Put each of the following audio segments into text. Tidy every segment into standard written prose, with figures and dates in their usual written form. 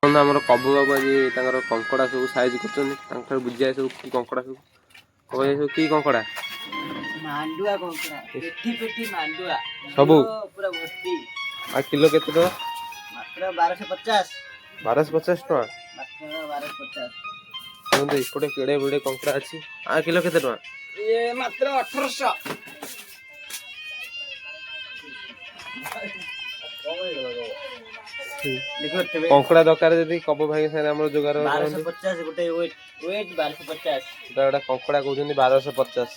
ଆମର କବୁ ବାବୁ ଆଜି ତାଙ୍କର କଙ୍କଡ଼ା ସବୁ ସାଇଜ କରୁଛନ୍ତି ବୁଝିଆ ସବୁ କି କଙ୍କଡ଼ା ସବୁ ସବୁ କି କଙ୍କଡ଼ା ମାଣ୍ଡୁଆ କଙ୍କଡ଼ା ପେଟି ପେଟି ମାଣ୍ଡୁଆ ସବୁ ପୁରା ଭର୍ତ୍ତି। ଆଉ କିଲୋ କେତେ ଟଙ୍କା? ମାତ୍ର 1250 ଟଙ୍କା ମାତ୍ର 1250। ଦେଖନ୍ତୁ ଏପଟେ କେଡ଼େ ବେଡ଼େ କଙ୍କଡ଼ା ଅଛି। ଆଉ କିଲୋ କେତେ ଟଙ୍କା? ଇଏ ମାତ୍ର 1800। କଙ୍କଡ଼ା ଦରକାର ଯଦି କବୁ ଭାଇ ସାଙ୍ଗରେ ଆମର ଯୋଗାଯୋଗ କରନ୍ତୁ। 1250 ଗୋଟେ ୱେଟ୍ 1250। ଗୋଟେ କଙ୍କଡ଼ା କହୁଛନ୍ତି 1250।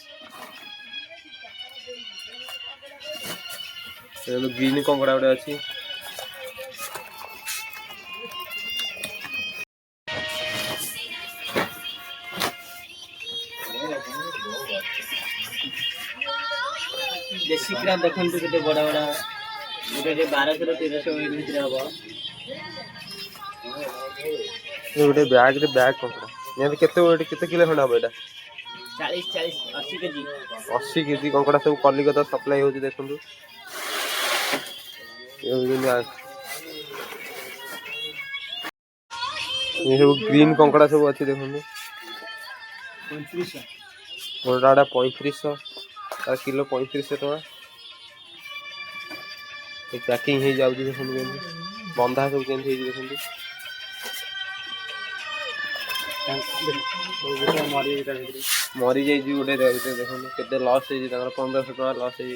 ଗ୍ରୀନ୍ କଙ୍କଡ଼ା ଗୋଟେ ଅଛି। देसी क्रा देखंतु केते बड़ा बड़ा गोटे 1200 ରୁ 1300 ୱେଟ୍ ଭିତରେ हबो। ଗୋଟେ ବ୍ୟାଗରେ ବ୍ୟାଗ କଙ୍କଡ଼ା ନିହାତି କେତେ ୱେଟ୍ କେତେ କିଲୋ ଖଣ୍ଡେ ହବ ଏଇଟା? 40 80 କେଜି। 80 କେଜି କଙ୍କଡ଼ା ସବୁ କଲିକତା ସପ୍ଲାଇ ହଉଛି ଦେଖନ୍ତୁ। ये सब ग्रीन कंकड़ा सब अच्छी देखो 3500 गोटा 3500 किलो 3500 टका पैकिंग हो जाऊँ देखो बंधा सब के देखो मरी जाइए गोटे देखो के लस 1500 टका लस हो